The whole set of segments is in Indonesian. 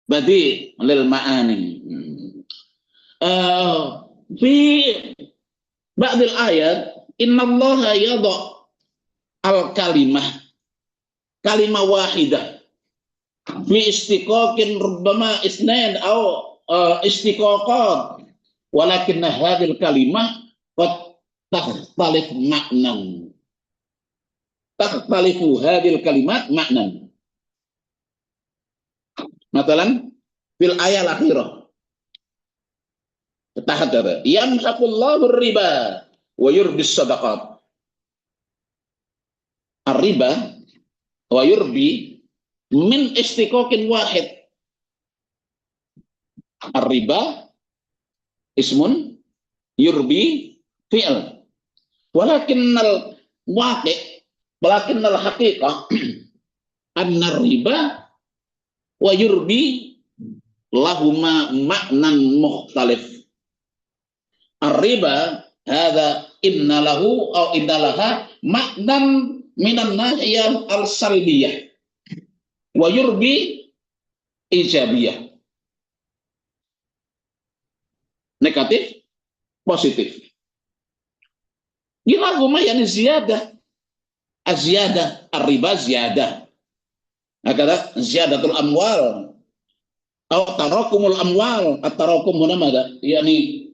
badi lil ma'ani. Fi ba'dil ayat innallaha yadha al kalimah wahidah fi istiqaqin rubbama isnain au istiqaqat walakin hadhil kalimah qad takhtalif maknan takhtalifu hadhil kalimat maknan. Matalan fil ayat akhirah tahadara yamhaqullahu riba wa yurbis sadaqat. Ar-riba wa yurbi min istiqaqin wahid. Ar-riba ismun yurbi fi'l walakinnal waqi' walakinnal haqiqah anna riba wa yurbi lahuma maknan mukhtalif. Ar-riba hadza inna lahu aw inna laha maknan minan nahiyah al-salbiyah wa yurbi ijabiyah. Negatif, positif. Gilahuma yani ziyadah. Az-ziyadah, ar-riba ziyadah. Agak ziyadatul amwal atau tarakumul amwal. At-tarakum huna mada? Yani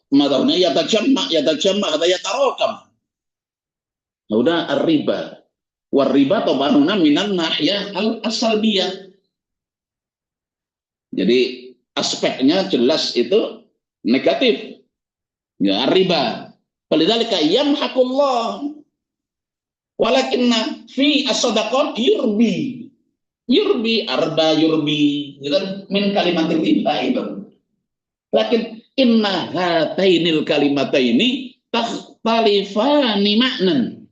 madahuna yatajamma atau yatarakam. Udah ar-riba. War-riba tabanuna minan nahiyah al-salbiyah. Jadi aspeknya jelas itu negatif. Ya ar-riba. Falidzalika yamhaqullah walakinna fi as-sadaqat yurbi arba yurbi gitu min kalimatin tinta itu. Lakin inna hatainil kalimataini takhtalifani maknan.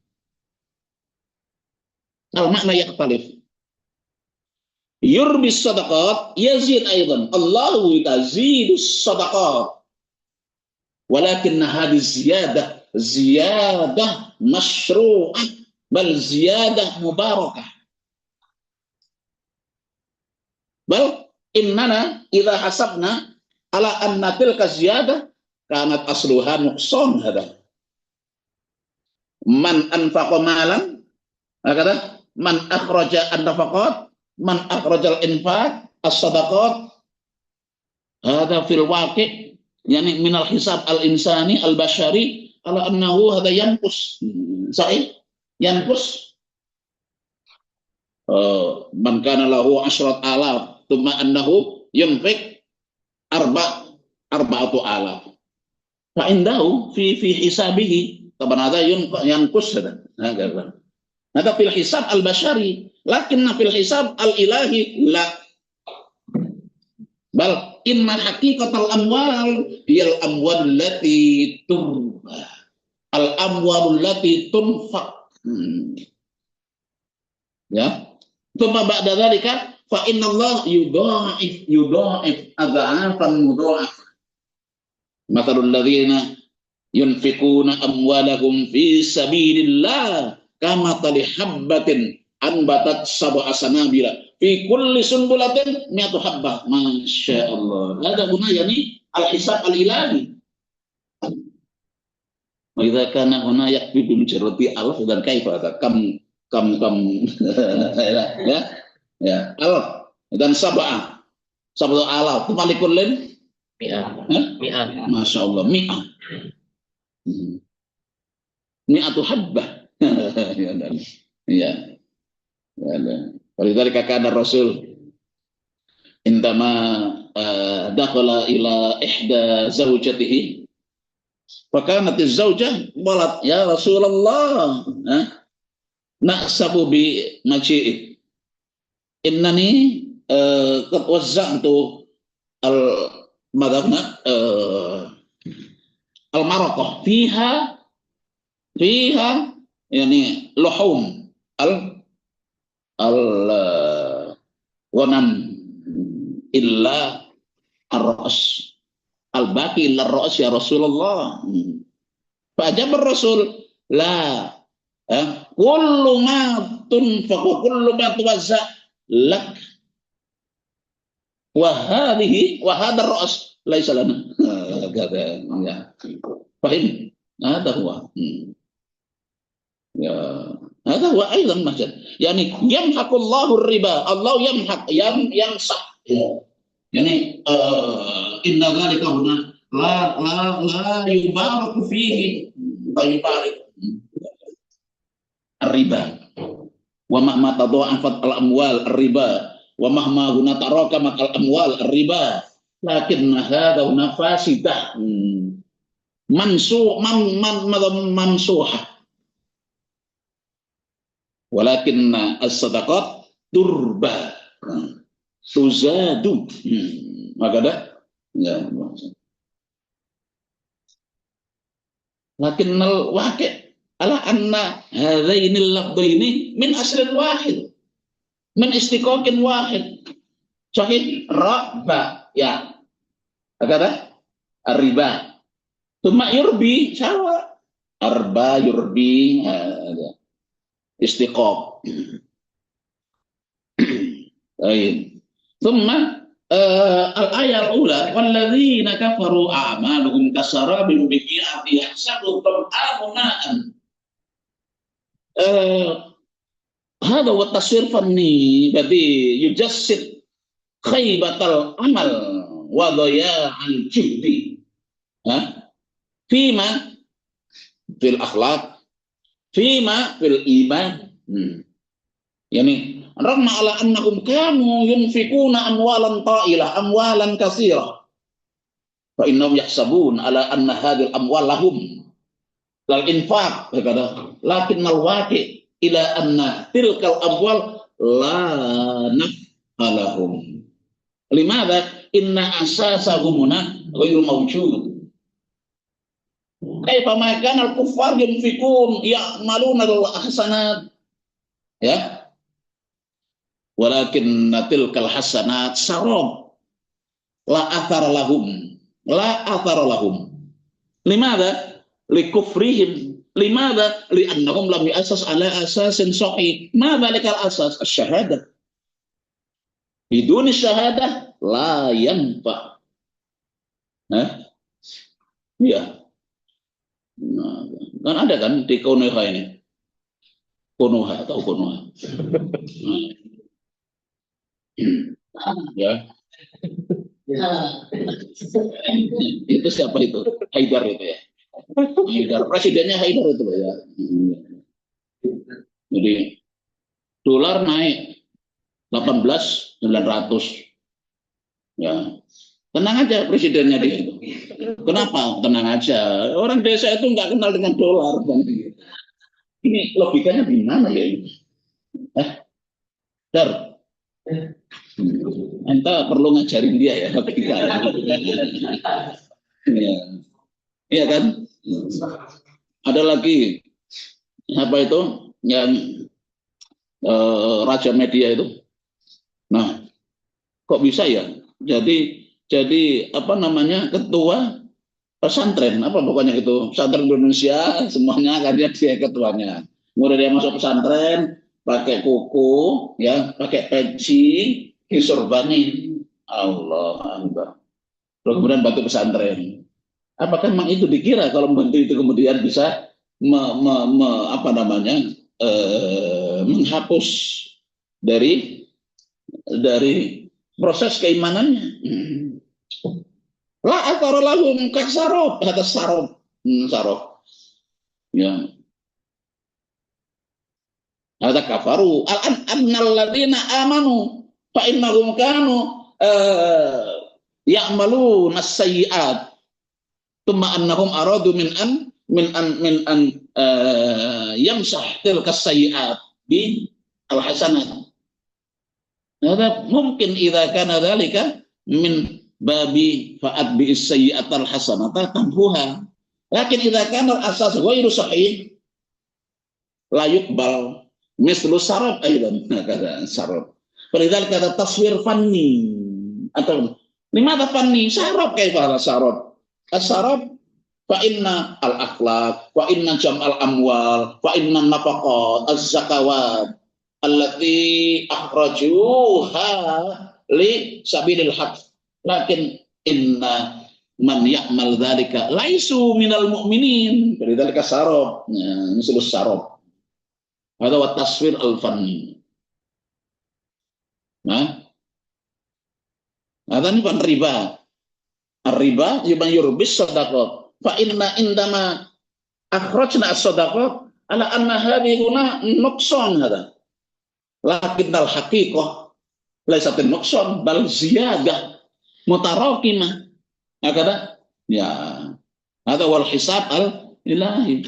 Al makna yakhtalif. Yurbi sadaqat yazid aidan. Allahu tazidus sadaqat. Walakin hadhihi ziyadah masyru'ah bal ziyadah mubarakah. Bal innana idza hasabna ala anna tilka ziyadah kanat asluha nuqsan hada. Man anfaqa malan kata man akhraja an-nafaqat man akhrajal infaq as-sadaqat hada fil waqi' yani minal hisab al-insani al-bashari ala annahu hada yanqus. Sahih yanqus man kana lahu 10,000 thumma annahu yunfiq arba'atu alaf fa indahu fi hisabihi taban hada yanqus hada. Hada fil hisab al-bashari lakinna fil hisab al-ilahi la bal inna haqiqatal amwal hiyal amwal allati turba al amwal allati tunfaq. Ya thumma ba'da dzalika fa inna Allah yudha'if adha'afan mudha'af. Mathalul ladzina yunfiquna amwalahum fi sabilillah kama tali habbatin anbatat sab'a sanabila fi kulli sunbulatin mi'atu habbah. Masya Allah. Ada guna yani al-hisab al-ilahi. Wa idza kana huna yakfi bi mujarradi alaf dan kaifa kam ya alaf dan sab'a alaf kumalikullin mi'ah. Masya Allah mi'ah. Mi'atu habbah. Ya. Walidzalika kana Rasul indama dakhala ila ihda zawjatihi fa kanat az-zawjah qalat ya Rasulullah nahsabu bi maji'i innani qad wazza'tu al-madabna al-maraqah fiha yani luhum al-ghanam illa ar-ra's al-baqi illa ar-ra's ya Rasulullah. Fa'ajab ar-Rasul la kullu ma tunfaqu kullu ma tuwazza lak wa hadhihi wa hadha ar-ra's laisa lana. Kata ya. Fahim? Ada huwa. Ya, ada huwa aidan masjid. Yani yamhaqullahu riba. Allah yamsah. Yani inna dzalika huna la yubaraku fihi. La yubarik. Riba. Wa mahma tadha'afat al-amwal riba. Wa mahma huna tarakamat al-amwal riba. Lakin hadha huna fasidah. Mansuhah. Walakin as-sadaqat turba tuzadu. Maka dah ya. Lakin al-waqi' ala anna hadainil lafdhaini min aslin wahid, min istiqaqin wahid. Sahih raba ya. Kata riba. Tuma yurbi sawa. Arba yurbi istiqaq. Baik. Thumma al-ayat al-ula walladzina kafaru a'maluhum kasarabin biqi'ati yahsabu dhama'an ma'an. Hada wa taswir fanni berarti yujassid khaybatal amal wa dhaya'al jihdi. Fima fil akhlaq, fima fil iman. Yani ramma ala annahum kanu yunfikuna amwalan ta'ilah, amwalan katsirah. Fa innahum yahsabun ala anna hadhil amwal lahum lal infaq, kata lakin al waqi' ila anna tilkal amwal la naf'alahum. Limadha inna asasahumuna ghairu mawjud. Kaifa ma kana al-kuffar yunfikun ya'maluna al-hasanat ya walakin tilkal hasanat sarab la athara lahum limadha likufrihim limadha li'annahum lam yu'assas ala asasin sahih. Ma dhalikal asas asy-syahadah biduni syahadah la yanfa. Ya. Nah, kan ada kan di Konoha ini. Konoha atau Konoha. Ya. Itu siapa itu? Haidar itu ya. Haidar, presidennya Haidar itu ya. Jadi dolar naik 18.900. Ya. Tenang aja presidennya dia itu. Kenapa? Tenang aja. Orang desa itu nggak kenal dengan dolar. Ini logikanya di mana ya ini? Dar. Enta perlu ngajarin dia ya logika. Iya kan? Ada lagi apa itu yang raja media itu. Nah, kok bisa ya? Jadi apa namanya ketua pesantren apa pokoknya itu pesantren Indonesia semuanya akhirnya dia ketuanya. Kemudian dia masuk pesantren pakai kuku ya pakai peci disorbanin Allah Akbar. Kemudian bantu pesantren. Apakah memang itu dikira kalau membantu itu kemudian bisa apa namanya menghapus dari proses keimanannya? La athara lahum kasarab kata sarab. Ya. Ada kafaru annal ladzina amanu fa innahum kanu ya'maluna as-sayyi'at thumma annahum aradu min an yamsah tilka as-sayyi'at bi al-hasanat. Hada mungkin idza kana dzalika min babi fa'at bi as-sayyi'at al-hasanata tamhuha. Lakin idza kana al-asas ghairu sahih la yuqbal mislu sarab aidan. Kata sarab. Padahal kata taswir fanni atau limata fanni sarab kaifa sarab? As-sarab fa inna al-akhlaq wa inna jam'al amwal wa inna nafaqat az-zakawat allati akhrajuha li sabilil haq. Lakin inna man ya'mal dzalika laisu minal mu'minin. Dari dzalika sarab. Ini sulus sarab. Ada wa taswir al-fanni. Nah, ada ini kan riba. Ar-riba yuman yurbis sadaqah. Fa inna indama akhrajna as-sadaqah ala anna hadhihi huna nuqsan hada. Lakin al-haqiqah laysat nuqsan bal ziyadah mutarakimah. Kata ya ada wal hisab al-ilahi.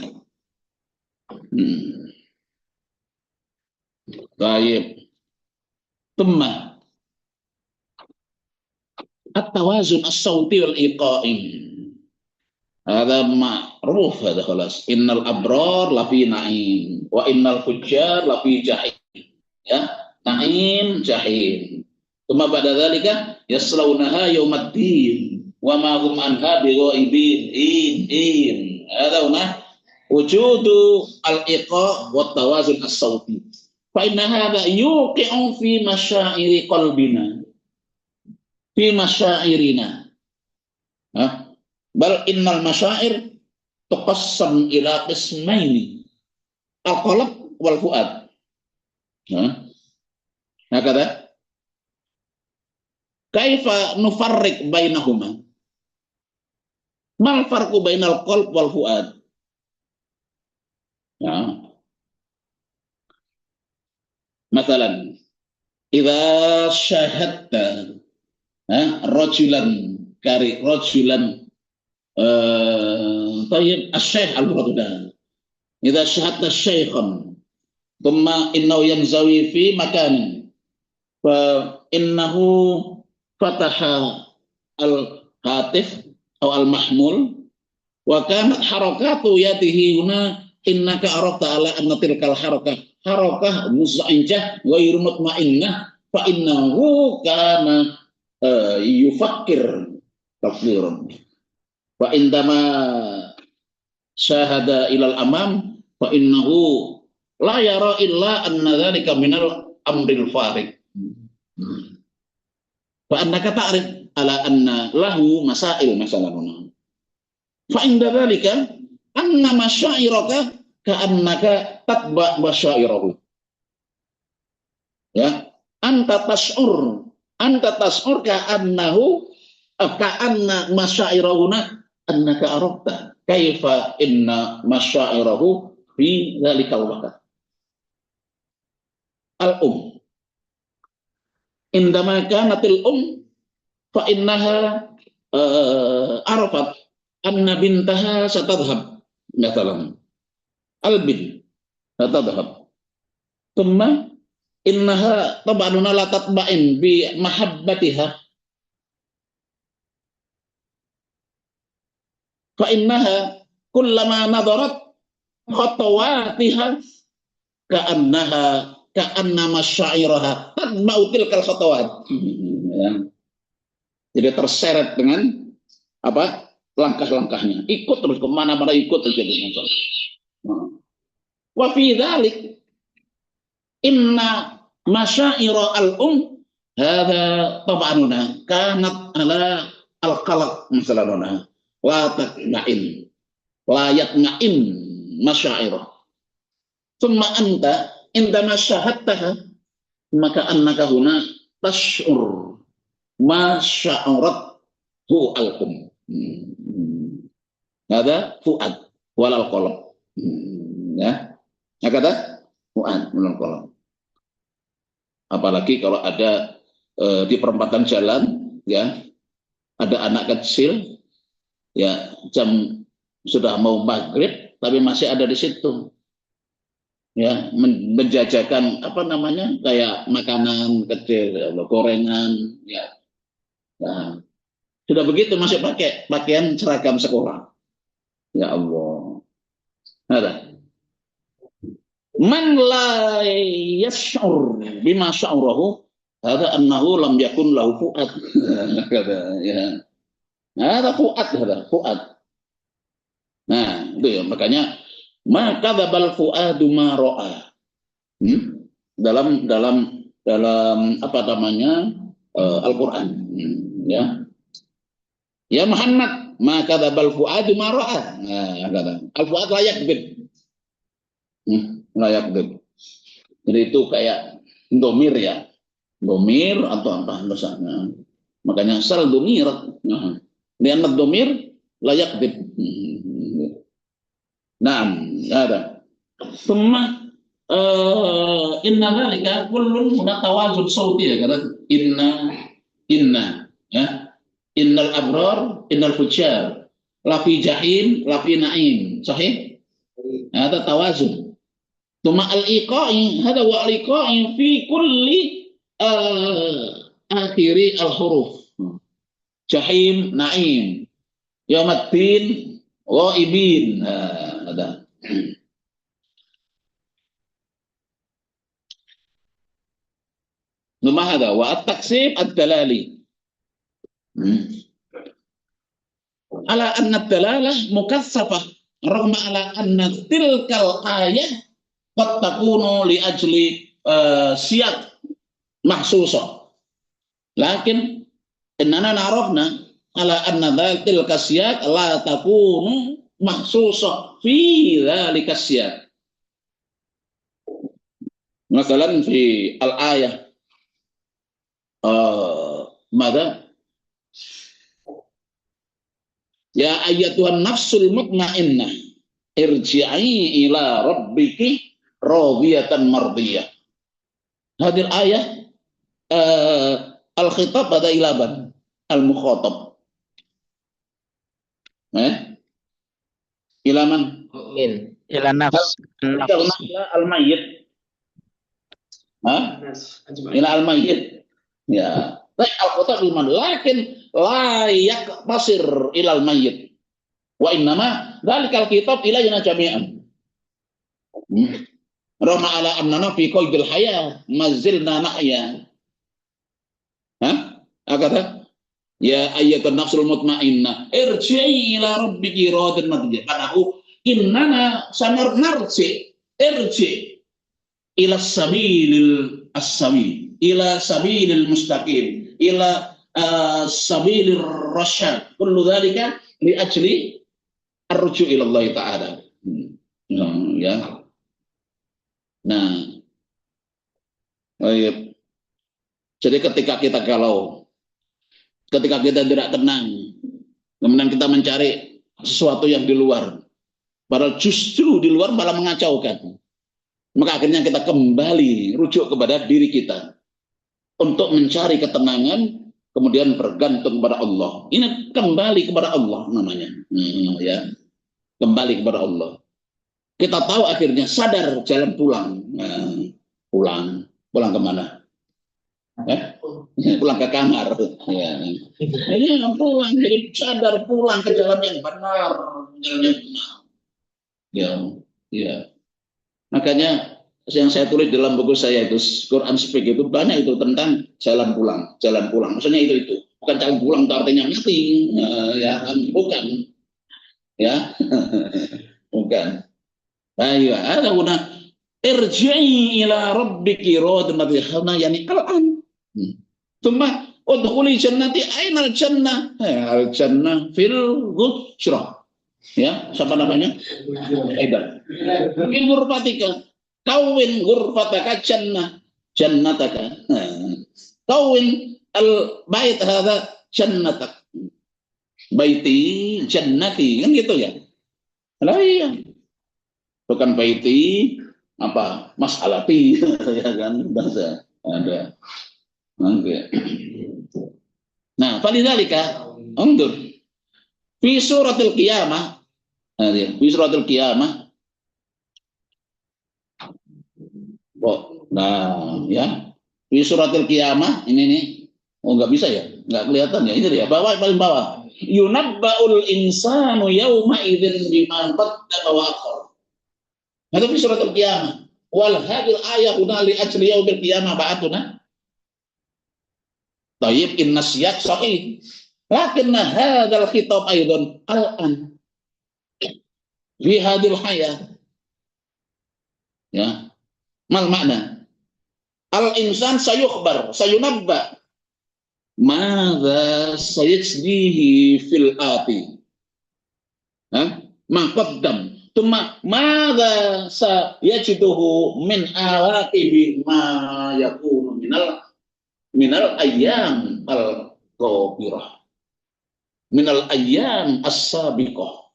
Baik. Thumma at-tawazun as-sawti wal iqa'im. Ada ma'ruf, ada khalas. Innal abrar lafi na'im wa innal fujjar lafi jahim. Ya, na'im jahim. Tsumma ba'da dzalika yaslaunaha yaumaddin wa ma hum anha bighaibin. Ada wujudu al-iqa' wa tawazun as-sawti. Fa inna hadha yuqi'u fi masyairi qalbina. Fi masyairina. Bal innal masyair tuqassam ila qismaini. Al-qalb wal fuad. Kata kaifa nufarriq bainahuma? Mal farqu bainal qalb wal fuad? Masalan, idza syahadta rajulan tayyib asy-syaikh al-Baghdadi. Idza syahadta syaikhan thumma innahu yanzawi fi makanin fa innahu fataha al-hatif atau al-mahmul wa kanat harakatu yadihi huna innaka arafta ala anna tilkal harakah muz'injah wa mutmainnah fa innahu kana yufakkir tafsiran wa indama syahada ilal amam fa innahu la yara illa anna dzalika minal amril farid fa annaka ta'rif ala anna lahu masail masalan fa inda dzalika anna masyairaka ka'annaka tatba masyairahu. Ya, anta tas'ur ka'annahu ka'anna masyairahuna annaka arafta kaifa inna masyairahu fi dzalikal waqt. Indama kanatil fa innaha arafat anna bintaha satadhhab مثلا البن تذهب ثم إنها طبعا لا تطمئن بمحبتها فإنها كلما نظرت خطواتها كأن مشاعرها تتبع تلك الخطوات. Jadi terseret dengan apa? Langkah-langkahnya, ikut terus kemana-mana ikut aja. Wa fi dzalik inna masyaira al hadza tab'anuna kanat ala al-qalq misalana la taqna'in la yatma'in masyaira thumma anta indama syahadtaha maka annaka huna tash'ur ma sya'arat hu al-qum. Ada fuad walal qalb. Ya. Kata fuad walal qalb. Apalagi kalau ada di perempatan jalan ya, ada anak kecil ya jam sudah mau maghrib tapi masih ada di situ. Ya, menjajakan apa namanya? Kayak makanan kecil, gorengan ya. Nah, sudah begitu masih pakai pakaian seragam sekolah. Ya Allah. Ada. Man la yash'ur bima sya'urahu hadza annahu lam yakun lahu fuad. Kata ya. Ada fuad. Nah, itu ya makanya maka dzabal fuadu ma ra'a. Dalam apa namanya? Al-Quran. Ya, ya Muhammad, maka dabal fuadu marah. Nah, kata al-fuad layak gitu. Layak gitu. Jadi itu kayak domir ya, domir atau apa misalnya. Makanya sal domir. Nah, lian domir layak gitu. Nah, ada. Semua inna dzalika kullun huna tawazun sauti ya kata inna ya innal abrar innal fujjar lafi jahim lafi naim sahih ada tawazun tuma al iqa'i hada wa al iqa'i fi kulli akhiri al huruf jahim naim yaumaddin ghaibin ada ثم هذا والتقسيم الدلالي على أن الدلالة مكثفة رغم على أن تلك الآية قد تكون لأجل سياق محسوسة لكن إننا عرفنا على أن تلك السياق لا تكون محسوسة في ذلك السياق مثلا في الآية ماذا ya ayyatuhan nafsul mutmainnah irji'i ila rabbiki radiyatan mardiyah. Hadir ayat al-khitab pada ilaban al-mukhatab. Ilaman ila nafs al-mayyit. Ila al-mayyit. Ya. Baik al-khitab liman lakin layak pasir ilal mayyit wa innama dzalikal kitab ilayna jami'an rama ala annana fi qaidil haya mazilna nahya kata ya ayyatun nafsul mutmainnah irji'i ila rabbiki radiyatan mardiyah kanahu innana sanarji irji ila sabilil as-sabil ila sabilil mustaqim ila sabilir rasyad kullu dzalika li ajli arju ila Allah taala. Ya. Nah, baik. Jadi ketika kita tidak tenang, kemudian kita mencari sesuatu yang di luar, padahal justru di luar malah mengacaukan. Maka akhirnya kita kembali rujuk kepada diri kita untuk mencari ketenangan, kemudian bergantung kepada Allah. Ini kembali kepada Allah namanya. Ya, kembali kepada Allah. Kita tahu akhirnya sadar jalan pulang. Pulang kemana? Pulang ke kamar. Ya. Ini pulang, jadi sadar pulang ke jalan yang benar, jalan yang benar. Ya. Makanya yang saya tulis dalam buku saya itu Quran Speak itu banyak itu tentang jalan pulang. Maksudnya itu bukan jalan pulang itu artinya mati, ya bukan, ya bukan. Ayo, ada guna irji'i ila rabbiki radiyatan mardiyah yani al-an. Tsumma udkhuli jannati ainal jannah. Al-jannah fil ghusrah. Ya, siapa namanya? Aidan. Min ghurfatika. Kawin ghurfataka jannataka. Kawin al-bait hadza jannatak. Baiti jannati, kan gitu ya. Lah iya. Bukan baiti apa? Mas'alati ya kan bahasa ada. Oke. Nah, falidzalika undur fi suratil qiyamah. Fi suratil qiyamah. Nah, ya. Fi suratil qiyamah ini nih. Oh, enggak bisa ya? Enggak kelihatan ya. Ini dia, paling bawah. Yunabba'ul insanu yawma idzin bima qaddama wa akhar. Itu fi suratil qiyamah. Wal hadil ayat huna li ajli yaumil qiyamah ba'atuna. Tayyib inna siyaq sahih. Lakinna hadzal khitab aidan al-an fi hadil hayat. Ya. Mal makna? Al-insan sayukhbar, sayunabba madza sayajdihi fil ati. Ma qaddam thumma madza sayajiduhu min awaqibi ma yakunu minal ayyam al-qabirah, minal ayyam as-sabiqah.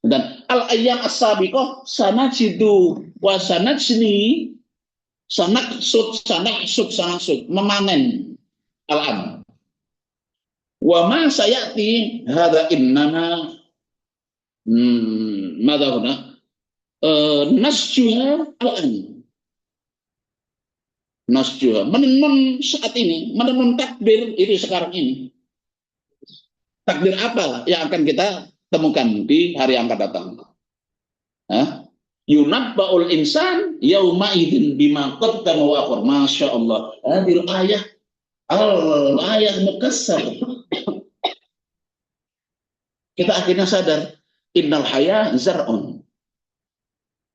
Dan al-ayyam as-sabiqah sanajidu wa sanajni, sanaksud memanen al-an. Wa ma sayati hadza innama madza huna nasjuha al-an. Nasjuha, menenun saat ini, menenun takdir ini sekarang ini. Takdir apa yang akan kita temukan di hari yang akan datang? Yunabba'ul insan yauma idzin bima qaddama wa akhar. Masya Allah. Hadil ayah al-ayah mukassar. Kita akhirnya sadar, innal haya zar'un.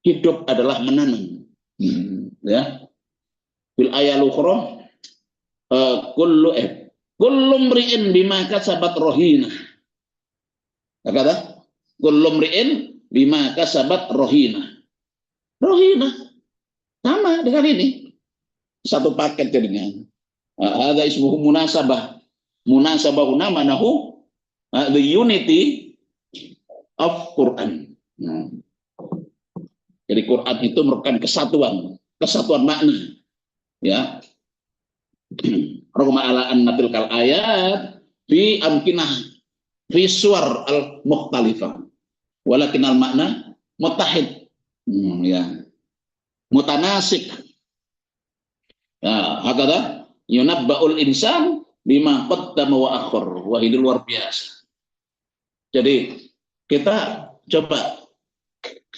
Hidup adalah menanam. Ya. Bil ayat ukhra kullu mri'in bima kasabat rahina. Kata kullu mri'in bima kasabat rahina. Rahina sama dengan ini. Satu paket jadinya. Ada ismuhu munasabah. Munasabahu namanahu the unity of Quran. Jadi Quran itu merupakan kesatuan makna. Ya, Roma ala annatil kal ayat fi amkinah fi suwar al mukhtalifah walakin al makna mutahid, ya, mutanasik. Ya, hakada yunabba'ul insan bima qaddama wa akhar. Wah, ini luar biasa. Jadi kita coba,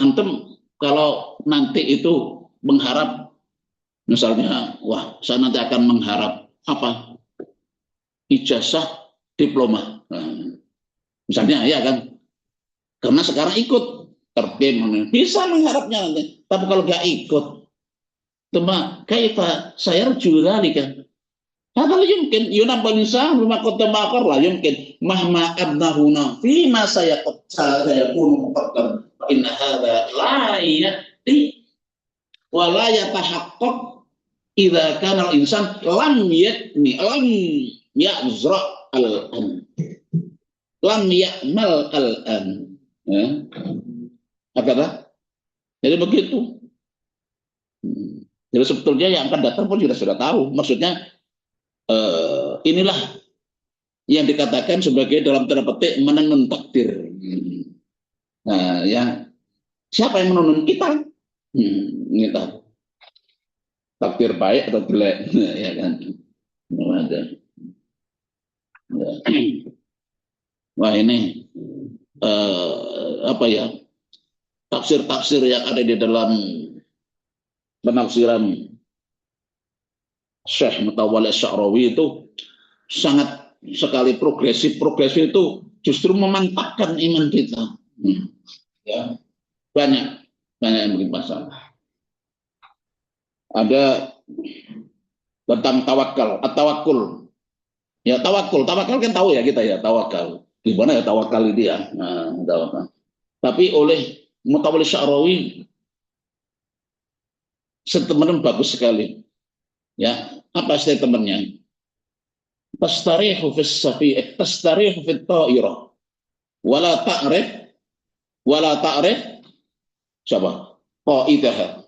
antum kalau nanti itu mengharap, misalnya, wah, saya nanti akan mengharap apa? Ijazah diploma. Misalnya, ya kan? Karena sekarang ikut tertim, bisa mengharapnya nanti. Tapi kalau nggak ikut, cuma kaifa saya juga nih kan? Kalau yumkin, yunabbal insan bima qaddama akhar, la yumkin mahma adnahuna fi ma sayakunu muqaddar. Inna hadza la ya'ti wa la yatahaqqaq idza kana al-insan lam ya'zra al-an, lam ya'mal al-an. Apa? Jadi begitu. Jadi sebetulnya yang akan datang pun sudah tahu. Maksudnya inilah yang dikatakan sebagai dalam tanda petik menenun takdir. Nah, ya, siapa yang menenun kita? Kita. Takdir baik atau jelek, ya kan? Ada. Ya. Wah, ini apa ya? Tafsir-tafsir yang ada di dalam penafsiran Syekh Mutawalli Sya'rawi itu sangat sekali progresif itu justru memantapkan iman kita. Ya, banyak yang bikin masalah. Ada tentang tawakul. Ya, tawakal kan tahu ya kita ya, tawakal. Gimana ya tawakal ini ya? Nah, tawakal. Tapi oleh Mutawalli Sya'rawi statement bagus sekali. Ya, apa statementnya? Tastarihu fis safi'ah, tastarihu fit ta'irah. Wala ta'rif siapa? Qa'idaha.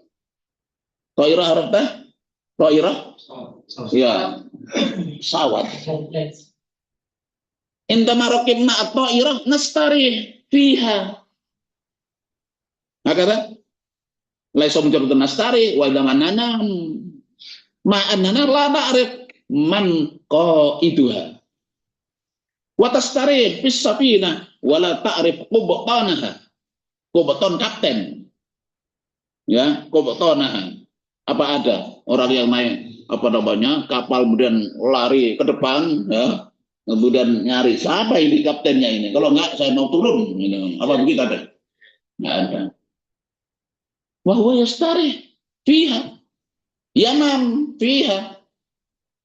Ta'irah arafah? Ta'irah? Ya, pesawat. Indama rakibna at-ta'irah nastarih fiha. Hakata? Laisa mujarradun nastari wa idza manana ma'annana la na'rif man qa'iduha. Wa tastari fis safina wa la ta'rif qubtanaha. Qubtan kapten. Ya, qubtanaha. Apa ada orang yang naik apa namanya kapal kemudian lari ke depan, ya, kemudian nyari siapa ini kaptennya ini, kalau enggak saya mau turun ini. Apa begitu ada? Enggak ada. Wa huwa yastari fiha yanam fiha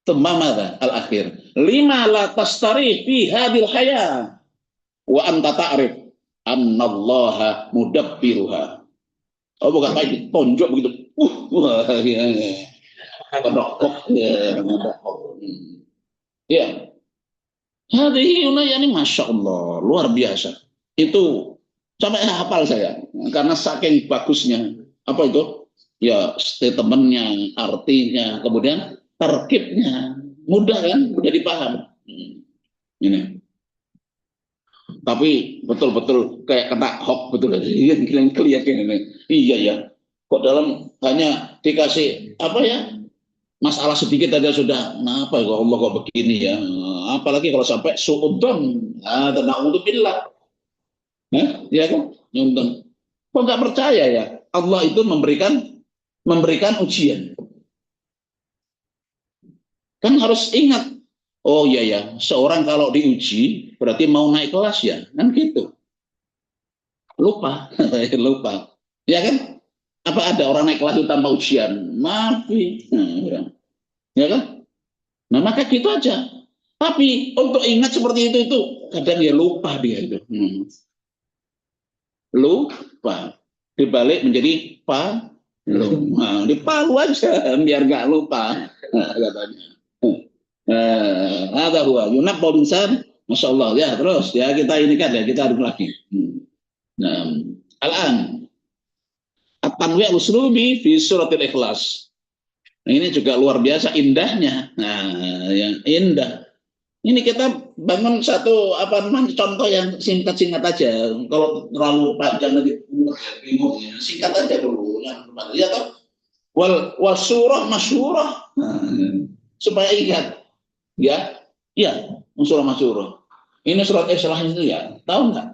Thumma madza al-akhir. Lima la tastari fi hadhil hayah wa anta ta'rif annallaha mudabbiruha. Oh, bukan baik ditonjok begitu. Ya. Kedokok ya. Ya. Hadhihi yani masya Allah, luar biasa. Itu sampai hafal saya karena saking bagusnya. Apa itu? Ya, statementnya, artinya, kemudian terkibnya mudah kan, jadi paham. Ini. Tapi betul-betul kayak kena hoax betul. Yang kelihatan ini. Iya ya. Kok dalam hanya dikasih apa ya? Masalah sedikit aja sudah. Nah, apa kok Allah kok begini ya? Apalagi kalau sampai suudon. Nah, na'udzubillah. Ya kan? Nyunton. Kok nggak percaya ya? Allah itu memberikan ujian. Kan harus ingat. Oh iya ya, seorang kalau diuji berarti mau naik kelas ya, kan gitu. Lupa, lupa. Ya kan? Apa ada orang naik kelas itu tanpa ujian? Maafin. Ya kan? Nah, maka gitu aja. Tapi untuk ingat seperti itu kadang ya lupa dia itu. Lupa. Dibalik menjadi palu. Nah, dipalu aja biar nggak lupa. Nah, katanya. Ada huwa yunab insan, masya Allah ya. Terus ya kita ini kan ya kita aduk lagi. Nah, al-an at-tanwi' al-uslubi fi suratil ikhlas. Nah, ini juga luar biasa indahnya. Nah, yang indah. Ini kita bangun satu apa namanya contoh yang singkat-singkat aja. Kalau terlalu panjang nanti bingung ya. Singkat aja dulu. Ya toh. Wal surah masyurah. Supaya ingat. Ya, surah masyurah. Ini surat Islah itu ya, tahu nggak?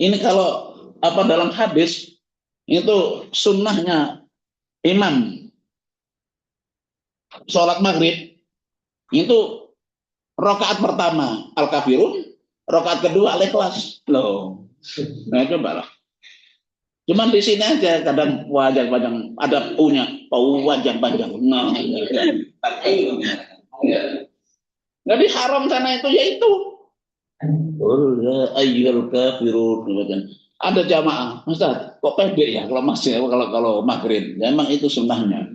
Ini kalau apa dalam hadis itu sunnahnya imam sholat maghrib itu rakaat pertama al-kafirun, rakaat kedua al-ikhlas. Loh, nah coba lah. Cuman di sini aja kadang wajah panjang, ada punya wajah panjang. Nah, nggak diharam sana itu ya itu. Ayyul kafirun. Ada jamaah, Ustaz, kok pendek ya kalau masih kalau maghrib. Ya, memang itu sunnahnya.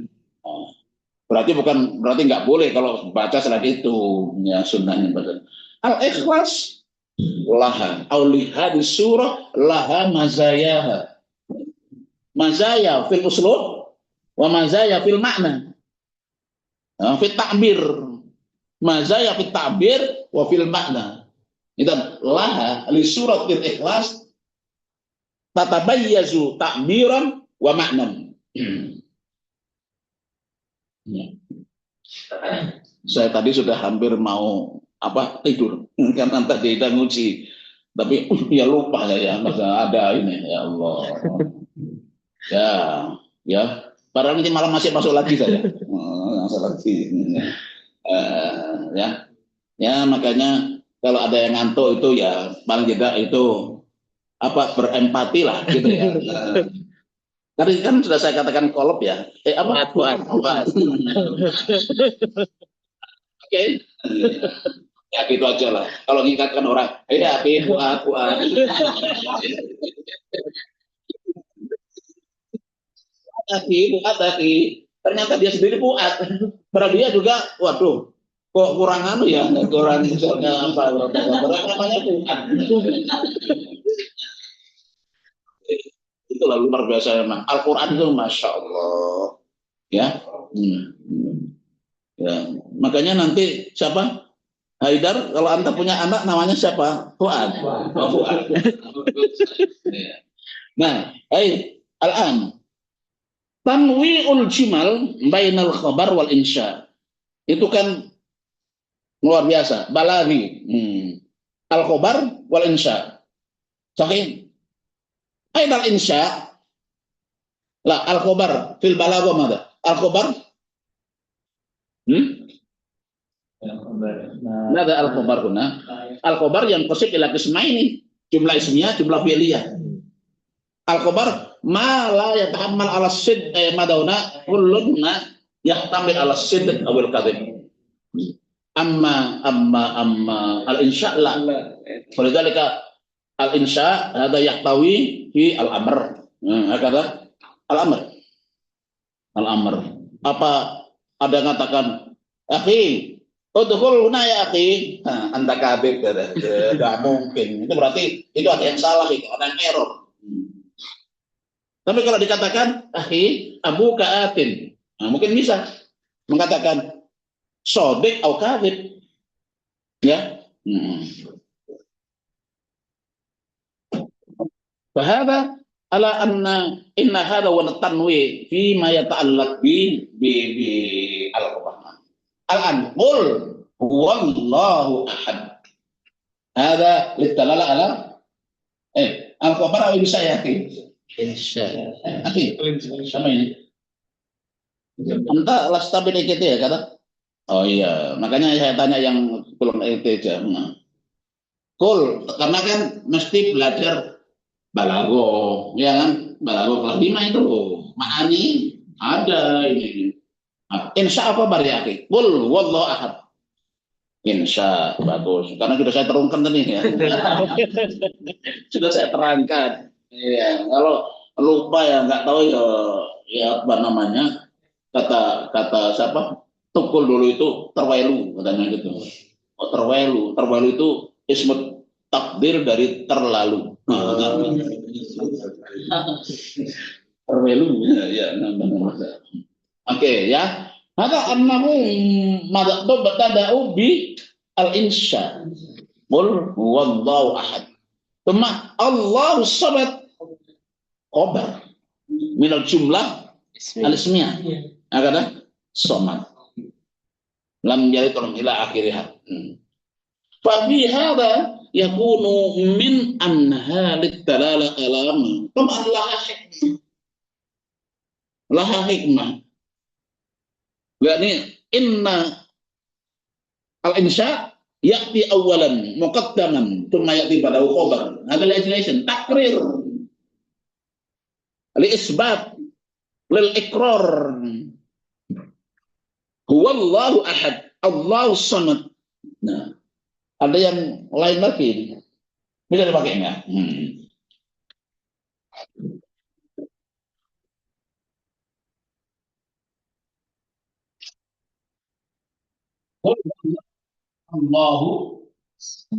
Berarti nggak boleh kalau baca selain itu ya sunnahnya. Al-ikhlas laha auliha di surah laha mazayaha. Mazaya fil uslub wa mazaya fil makna. Fit ta'bir. Mazaya fit ta'bir wa fil makna. Itu laha li suratil ikhlas tatabayyazu ta'biran wa maknan. Saya tadi sudah hampir mau tidur karena tadi kita nguji, tapi ya lupa saya masa ada ini ya Allah. Ya. Padahal nanti malam masih masuk lagi saya. Masuk lagi. Ya makanya kalau ada yang ngantuk itu ya paling tidak itu berempati lah gitu ya. Tadi kan sudah saya katakan kolop ya. Oke. Ya gitu aja lah. Kalau mengingatkan orang, buat. Buat. Ternyata dia sendiri buat. Padahal dia juga, waduh, kok kurang ya, kurang misalnya namanya buat. Itulah luar biasa memang. Al-Quran itu masya Allah, ya. Ya, makanya nanti siapa? Haidar, kalau anda punya anak namanya siapa? Fuad. Fuad. Nah, al-an tanwi'ul jimal bainal khabar wal insya. Itu kan luar biasa, balaghi. Al-khabar wal insya. Sahih. Al insya. La al-khabar fil balagha madza? Al-khabar Nada al-khabar huna. Al-khabar yang qasib ila qismaini, jumlah ismiyah, jumlah fi'liyah. Al-khabar ma la yatahammal ala sidq madawna kullun yahtamil ala sidq awil kadhib. amma al-insya la. Falidhalika al-insya hada yahtawi fi al-amr. Kata al-amr. Al-amr. Apa ada yang mengatakan, akhi, udkhul huna ya akhi. Anta kabir, enggak mungkin. Itu berarti itu ada yang salah, itu ada yang error. Tapi kalau dikatakan, akhi, abu ka'atin. Mungkin bisa mengatakan sodik atau kadhib, ya. Fahada ala anna inna hada wa tanwi fi ma yata'allaq bi al-Qur'an. Al-an qul huwallahu ahad. Hada litdalala ala al-Qur'an bisa ya insya. Akhi, sama ini. Entah lasta binekete ya kata. Oh iya, makanya saya tanya yang belum aja. Kul, karena kan mesti belajar balago, ya kan? Balago kelas 5 itu ma'ani ada ini. Insya apa bariaki? Kul wallahu ahad. Insya bagus, karena sudah saya terungkan tadi ya. Sudah saya terangkan. Iya, kalau lupa ya nggak tahu ya apa namanya kata siapa? Tukul dulu itu terwelu katanya gitu. Oh, terwelu itu ismut takdir dari terlalu. Terwelu ya. Oke ya. Maka annahu madatu batada'u bi al-insya. Qul huwallahu ahad. Thumma Allahu samad khabar min al-jumlah al-ismiyah. Kata samad. Lam yalid wa lam ila akhirih. Fa fi hadha yakunu min anhalit dalala alama. Kama laha hikmah. Yani inna al-insya ya'ti awalan muqaddaman thumma ya'ti ba'dahu khabar. Hada legislation takrir li isbat lil iqrar huwallahu ahad Allahu samad. Nah, ada yang lain lagi bisa dipakai enggak? Allahu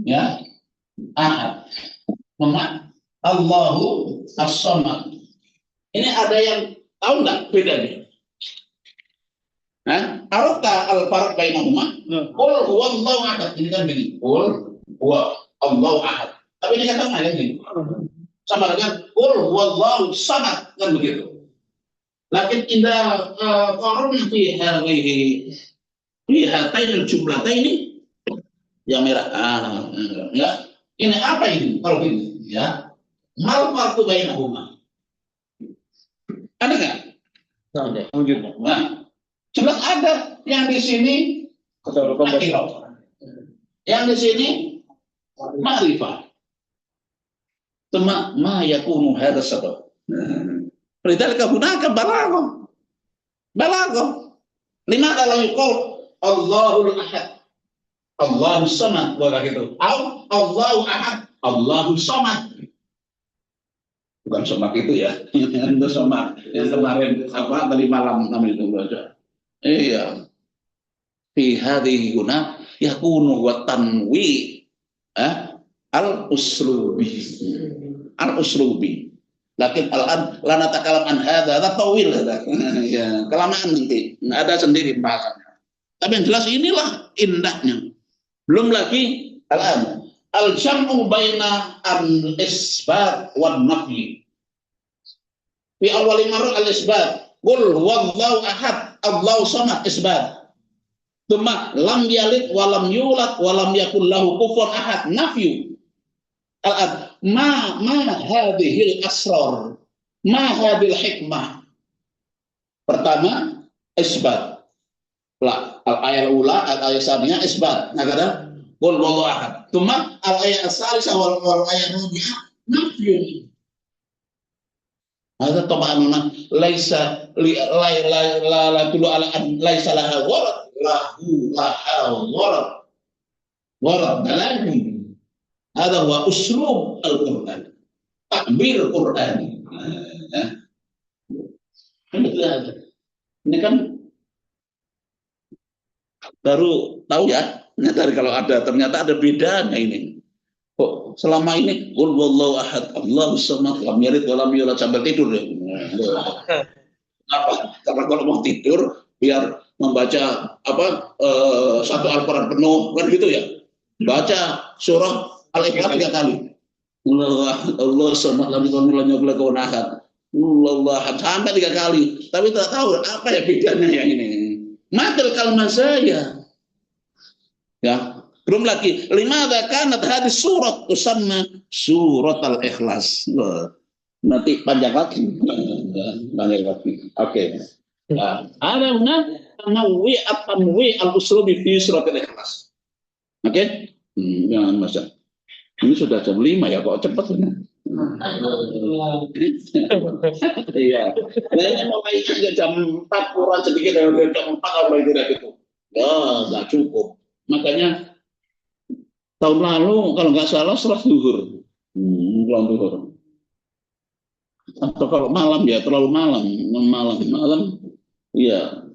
ya ahad. Allahu as-samad. Ini ada yang tahu nggak bedanya? Arafta al-farq bainahuma? Qul huwallahu ahad. Ini kan begini. Qul huwa Allahu ahad. Tapi ini kata lain gini. Sama dengan qul huwallahu samad kan begitu. Lakin indah qarun fi hatain jumlataini yang merah. Ya. Ini apa ini? Kalau ini ya. Mal farqu bainahuma. Ada nggak? Nah, jelas ada yang di sini akhirat, yang di sini ma'rifah. Cuma ma yakunu hadza sabab. Lidhalika hunaka balagha. Lima kalau yaqul Allahul ahad, Allahus samad, begitu. Allahu ahad, Allahus samad. Bukan somak itu ya, itu somak yang kemarin apa tadi malam namanya itu aja. Iya. Fi hadhihi guna yakunu wa tanwi al-uslubi. Lakin al-an la natakalam an hadza tawil ya, kelamaan nanti. Ada sendiri bahasanya. Tapi yang jelas inilah indahnya. Belum lagi al-an al-jam'u baina al-isbat wan nafyi. Fi awwal marra al-isbat, qul huwallahu ahad, Allahu samad isbat. Tsumma lam yalid wa lam yulad wa lam yakul lahu kufuwan ahad nafyu. Al-ad ma hadhihi al-asrar? Ma hadhihi al-hikmah? Pertama, isbat. Al-ayat ula, al-ayat sabnya isbat. Nah, kata qul huwallahu ahad. Tsumma al-ayat as-salisah wal ayat rabi'ah nafyu. Hadza tab'an laisa la tulu ala laisa laha gharad lahu laha warad dalani. Ada wa uslub al-Quran, takbir Quran. Ini kan baru tahu ya. Ternyata ada bedanya ini. Kok selama ini qul huwallahu ahad, Allahus samad, lam yalid wa lam yulad, sampai tidur ya. Apa? Karena kalau mau tidur biar membaca satu Al-Qur'an penuh kan gitu ya. Baca surah Al-Ikhlas 3 kali. Allah samad lam yalid wa lam yulad ahad. Allah sampai 3 kali. Tapi tidak tahu apa ya bedanya yang ini. Matil kalman saya. Ya, belum lagi limadza kanat hadis surat tusamma surat al-ikhlas. Nanti panjang lagi. Oke. Ada tanawwi al-uslubi fi surat al-ikhlas. Oke? Jangan masa. Ini sudah jam 5 ya, kok cepat ini. Iya. Nah, ini mulai jam 4 kurang sedikit dari jam 4 apa itu gitu. Ya, nggak cukup. Makanya tahun lalu kalau nggak salah setelah zuhur, atau kalau malam ya terlalu malam, iya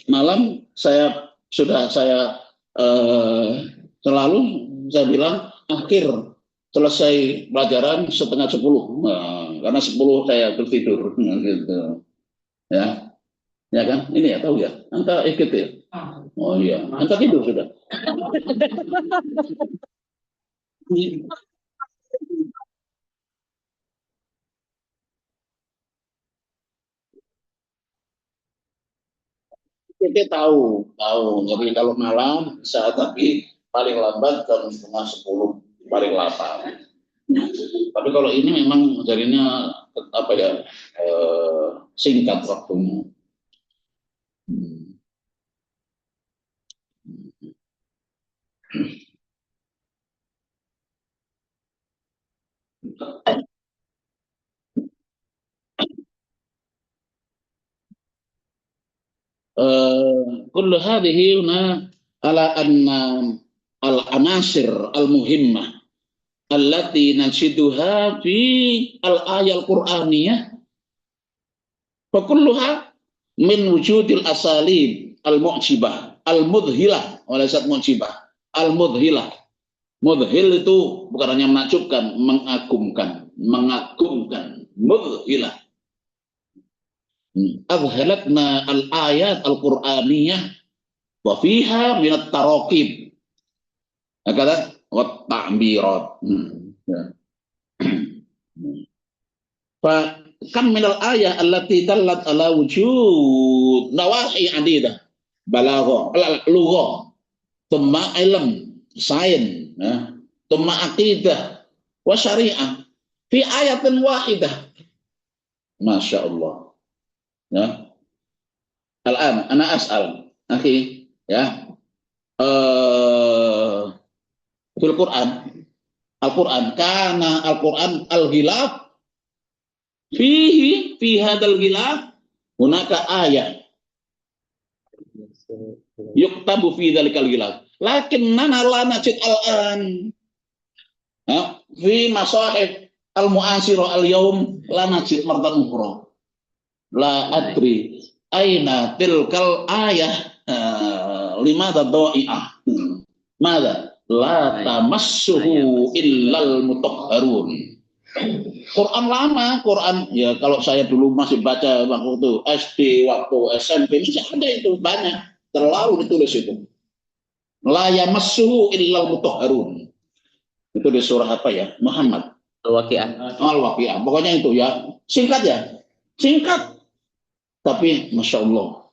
malam saya selalu saya bilang akhir selesai pelajaran setengah 10, karena 10 saya tertidur, gitu ya. Ya kan? Ini ya tahu ya. Anta ikut ya. Oh iya. Anta tidur sudah. Kita tahu. Jadi kalau malam bisa, tapi paling lambat jam setengah 10 paling lambat. Tapi kalau ini memang jadinya apa ya, singkat waktunya. Kullu hadhihi huna ala anna al-anasir al-muhimmah allati nanshiduha fi al-ayat al-Qur'aniyah fa kulluha min wujudil asalib al-mu'jibah al-mudhilah, walasat mu'jibah, al-mudhilah. Mudhil itu bukan hanya menakjubkan, mengagumkan, mudhilah. Adhalatna al-ayat al-Qur'aniyah wa fiha min at-taraqib. Kata wa ta'birat. Fa kam min al-ayat allati dallat ala wujud nawahi adidah. Balagha, lugha, thumma ilm, sains, thumma aqidah wa syariah fi ayatin wahidah. Masya Allah. Ya. Al-an ana as'al akhi ya, fil Quran, Al-Quran kana Al-Quran al-ghilaf fi hadal ghilaf hunaka ayat yuktabu fi dzalikal ghilaf lakinnana la najid al-an fi masahif al-mu'asira al-yawm la najid martan ukhra. La adri aina tilkal ayah limada dha'i'ah mada la tamassuhu illal mutahharun. Quran lama, Quran ya kalau saya dulu masih baca waktu SD, waktu SMP masih ada itu banyak, terlalu ditulis itu. La yamassuhu illal mutahharun. Itu di surah apa ya? Muhammad. Al-Waqi'ah. Al-Waqi'ah. Pokoknya itu ya. Singkat ya. Singkat. Tapi Masya Allah,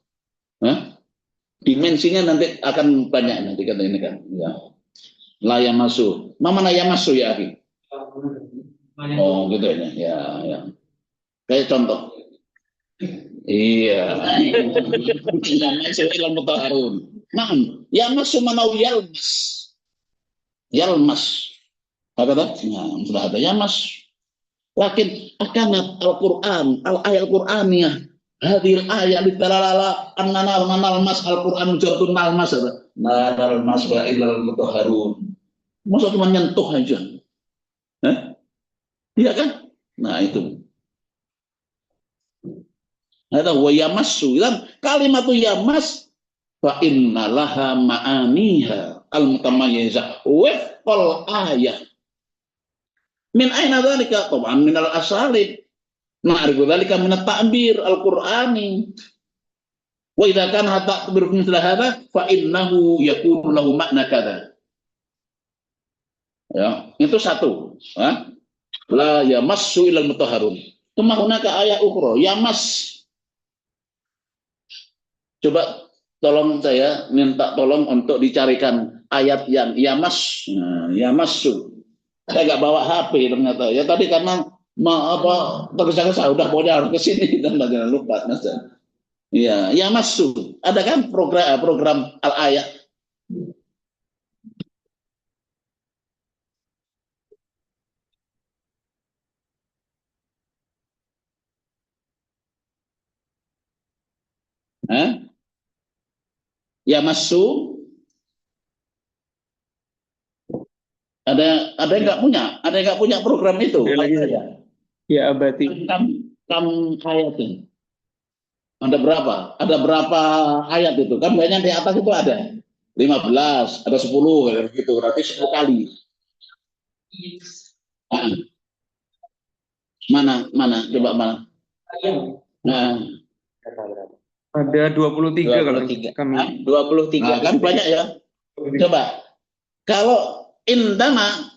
dimensinya nanti akan banyak nanti kata ini kan. Ya. Layak masuk, mana yang masuk ya Aki? Oh gitu ya. Kayak contoh, iya. Ilmu mutahharun. Nah, yang masuk mana yalmas. Kata, sudah ada yamas. Lakin akanat Al-Quran, al-ayat Al-Quraniyah hadil ayat ditalala annana nalmas Al-Qur'an jatun nalmas nalmas wa ilal mutahharun. Masa cuma nyentuh aja. Iya kan? Nah, itu. Ada wa yamassu dan kalimat yamas fa innalaha ma'aniha al-mutamayyizah wafqal ayat. Min aina dzalika? Taban min al-asalib. Na'rifu dzalika min at-ta'bir al-Qur'ani. Wa idza kana ta'bir mithla hadha fa innahu yakunu lahu makna kadza. Ya, itu satu. La yamassu ilal mutahharun. Kema hunaka ayat ukhra, yamas. Coba tolong saya minta tolong untuk dicarikan ayat yang yamas. Nah, yamassu. Saya nggak bawa HP ternyata. Ya tadi karena tergesa-gesa udah pokoknya harus ke sini dan jangan lupa. Ya, yamassu. Ada kan program al-ayat. Yamassu. Ada yang nggak punya? Ada yang nggak punya program itu? Ya abadi. Kam ayatin. Ada berapa? Ada berapa ayat itu? Kan banyak di atas itu ada 15, ada 10 gitu. Berarti 10 kali. Mana? Coba mana? Nah, ada 23 kalau kami. 23. Nah, kan banyak ya. Coba. Kalau indana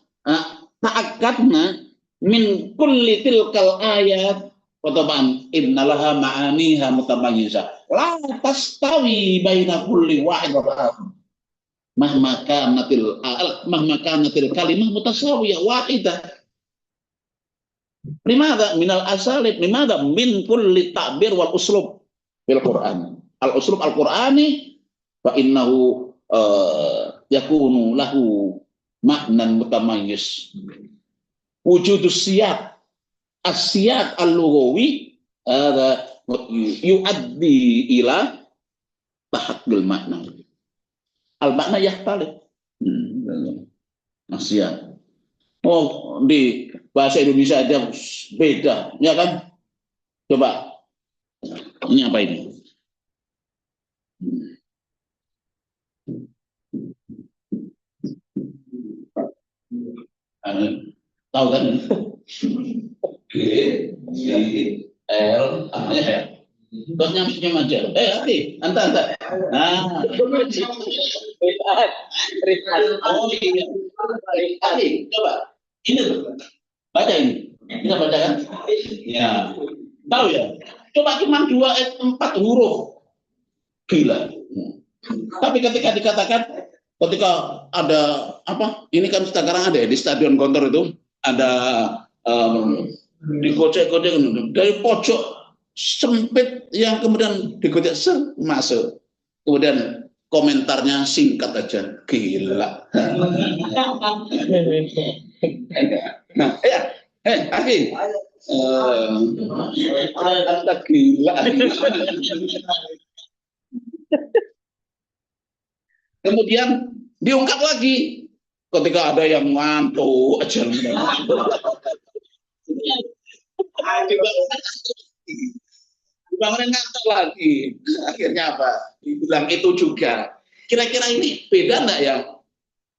ta'akkadna min kulli tilkal ayat Qataban innalaha ma'aniha mutamayyizah la tastawi baina kulli wahid wa akhar mahma kanatil kalimah mutasawiyah wahidah. Limadha minal asalib, limadha min kulli ta'bir wal uslub bil Qur'an. Al uslub al-Qur'ani fa innahu yakunu lahu maknan mutamayyiz. Wujudus siyaq as-siyaq al-lughawi ada yuaddi ila tahaqqul makna. Al-makna yahtalif. Siyaq. Oh, di bahasa Indonesia aja beda, ya kan? Coba. Ini apa ini? Tahu kan? G, I, L, namanya ya. Terus senyum aja. Anta. Nah, coba. Ini baca ini. Bisa baca kan? Ya. Tahu ya? Coba cuma 4 huruf. Gila. Tapi ketika dikatakan, ketika ada apa? Ini kan sekarang ada ya di Stadion Gontor itu ada digocek-gocek dari pojok sempit yang kemudian digocek masuk. Kemudian komentarnya singkat aja, gila. Nah, Aki, Anda gila. Kemudian diungkap lagi ketika ada yang ngantuk aja. Dibangunin ngantuk lagi. Akhirnya apa? Dibilang itu juga. Kira-kira ini beda enggak ya?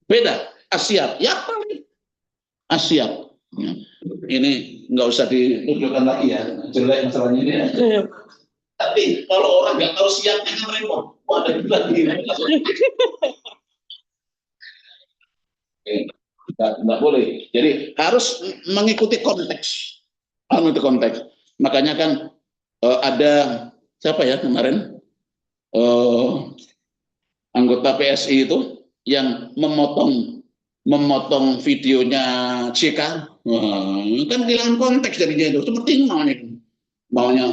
Beda. Asyap. Ya paling. Asyap. Ini nggak usah ditunjukkan lagi ya. Jelek masalahnya ini. Tapi kalau orang nggak tahu siapnya kan repot. Wah, ada lagi. Nggak boleh. Jadi harus mengikuti konteks. Makanya kan ada siapa ya kemarin anggota PSI itu yang memotong videonya JK. Kan kehilangan konteks jadinya itu. Seperti maunya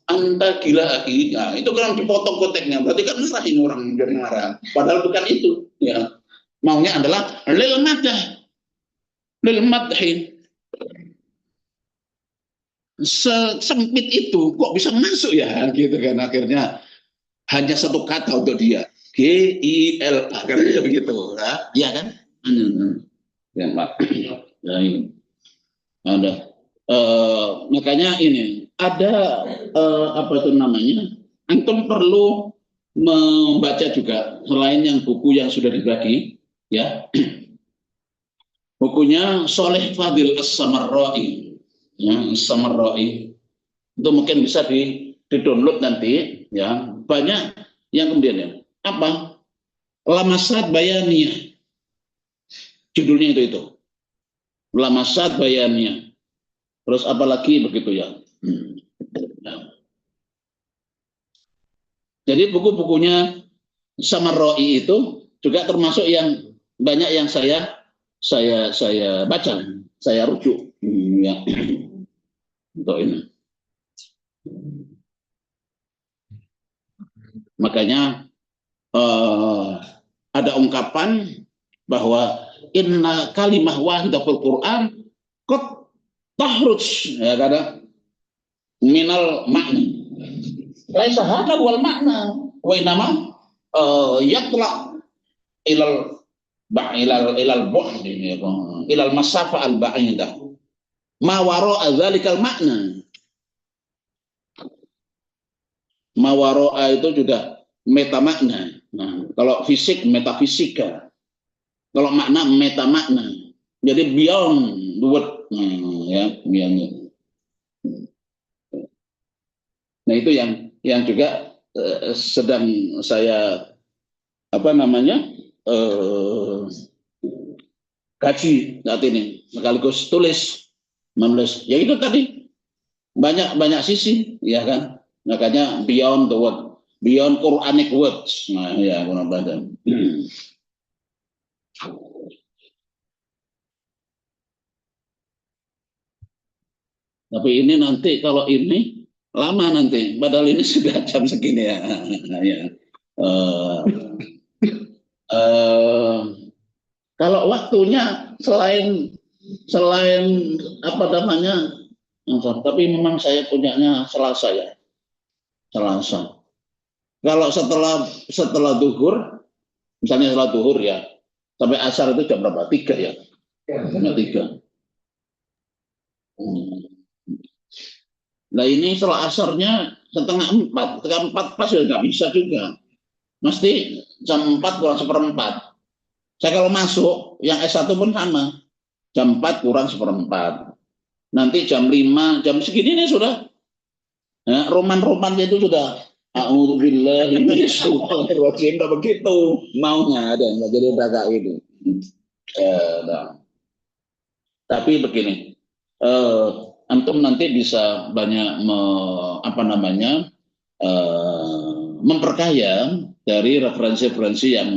Anda gila lagi. Nah, itu kan dipotong konteksnya. Berarti kan ngarahin orang jadi marah. Padahal bukan itu. Ya. Maunya adalah lil madhi. sempit itu kok bisa masuk ya gitu kan, akhirnya hanya satu kata untuk dia, GIL, akhirnya begitu ya kan. Ya, Pak. Ya, ini ada makanya ini ada apa itu namanya, antum perlu membaca juga selain yang buku yang sudah dibagi ya, bukunya Soleh Fadil As-Samarra'i ya, As-Samarra'i itu mungkin bisa di-download nanti ya, banyak yang kemudian ya apa, Lamasat Bayaniyah judulnya itu Lamasat Bayaniyah, terus apalagi begitu ya. Jadi buku-bukunya Samarra'i itu juga termasuk yang banyak yang saya baca, saya rujuk ya untuk ini. Makanya ada ungkapan bahwa inna kalimah wahidah fil Quran qad tahruj ya kada minal makna. Laisa hadha wal makna wa inama yatla ilal bu'd ilal masafa al ba'idah ma wara'a dzalikal makna. Ma wara'a itu juga meta makna. Nah, kalau fisik metafisika, kalau makna meta makna. Jadi beyond the word ya, beyond. Nah, itu yang juga sedang saya apa namanya kaji saat ini, sekaligus menulis ya itu tadi banyak sisi ya kan, makanya beyond the word, beyond Quranic words. Nah ya mudah-mudahan. Tapi ini nanti kalau ini lama nanti, padahal ini sudah jam segini ya. Ya. Kalau waktunya selain apa namanya, tapi memang saya punyanya Selasa ya, Selasa. Kalau setelah duhur, misalnya setelah duhur ya, sampai asar itu jam berapa? 3 ya, jam 3. Nah ini setelah asarnya setengah 4 pas ya nggak bisa juga. Mesti jam 4 kurang 1/4. Saya kalau masuk yang S1 pun sama, jam 4 kurang 1/4. Nanti jam 5, jam segini nih sudah. Ya, roman-roman itu sudah. A'udzubillahi minasyaitonir rajim, enggak begitu maunya ada, enggak jadi agak ini. Nah. Tapi begini. Antum nanti bisa banyak memperkaya dari referensi-referensi yang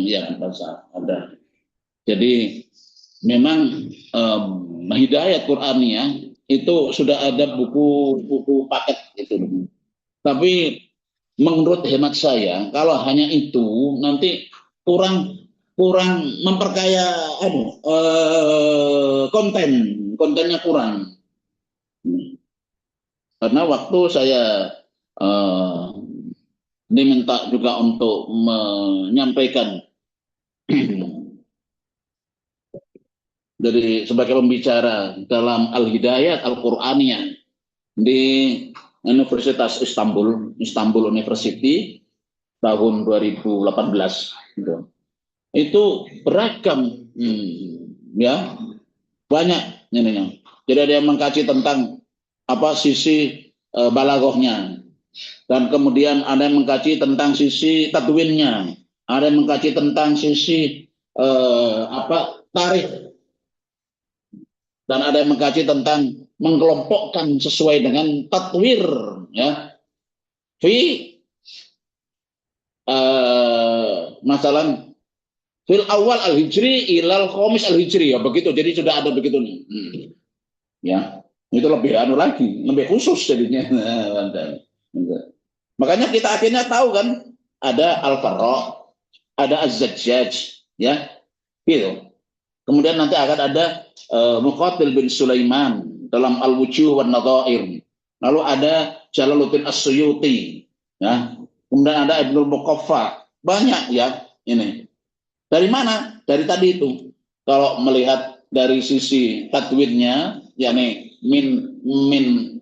ada. Jadi memang Hidayat Qur'aniyah itu sudah ada buku paket itu. Tapi menurut hemat saya kalau hanya itu nanti kurang memperkaya kontennya kurang. Karena waktu saya diminta juga untuk menyampaikan dari sebagai pembicara dalam Al-Hidayat Al-Qur'aniyah di Universitas Istanbul University tahun 2018 gitu. Itu beragam ya, banyak ininya. Jadi ada yang mengkaji tentang sisi balaghahnya, dan kemudian ada yang mengkaji tentang sisi tadwinnya, ada yang mengkaji tentang sisi tarikh, dan ada yang mengkaji tentang mengelompokkan sesuai dengan tatwir ya masalah fil awal al-hijri ilal khamis al-hijri ya begitu. Jadi sudah ada begitu nih. Ya, itu lebih lagi, lebih khusus jadinya. Makanya kita akhirnya tahu kan ada Al-Farra, ada Az-Zajjaj ya. Gitu. Kemudian nanti akan ada Muqatil bin Sulaiman dalam Al-Wujuh wan Nadhair. Lalu ada Jalaluddin As-Suyuti, ya. Kemudian ada Ibnul Muqaffa. Banyak ya ini. Dari mana? Dari tadi itu. Kalau melihat dari sisi tadwinnya, yakni min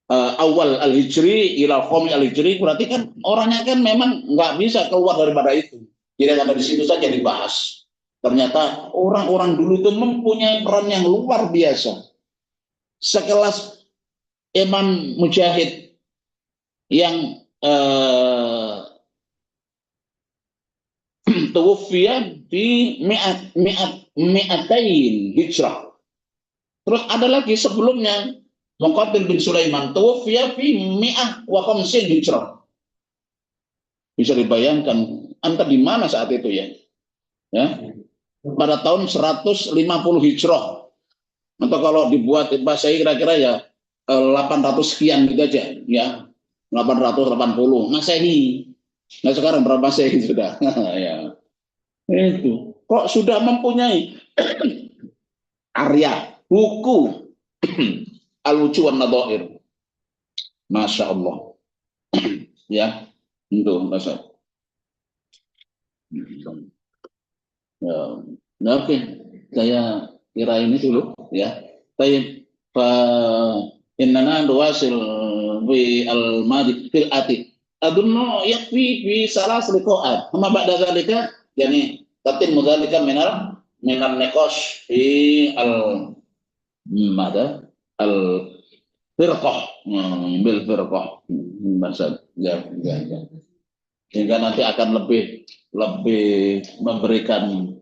awal al-hijri ila khomi al-hijri, berarti kan orangnya kan memang nggak bisa keluar daripada itu. Jadi ada di situ saja dibahas. Ternyata orang-orang dulu itu mempunyai peran yang luar biasa. Sekelas Imam Mujahid yang tuwfiya di mi'atain hijrah. Terus ada lagi sebelumnya Muqatil bin Sulaiman tuwfiya fi mi'ah wa khamsin hijrah. Bisa dibayangkan anta di mana saat itu ya? Ya. Pada tahun 150 hijrah. Atau kalau dibuat bahasa kira-kira ya 800 sekian gitu aja ya. 880 Masehi. Nah sekarang berapa Masehi sudah? Ya. Itu kok sudah mempunyai karya buku Al-Wujuh wan Nadhair. Masya Allah. Ya, itu Masya. Ya. Nah, oke, saya kira ini dulu ya. Baik, innana nuwasil bi al-madi fil ati. Adunnu yakfi bi salas liqa'at. Amma ba'da zalika yani tatim dzalika minal niqash fi al firqah bil firqah masad ya. Sehingga nanti akan lebih memberikan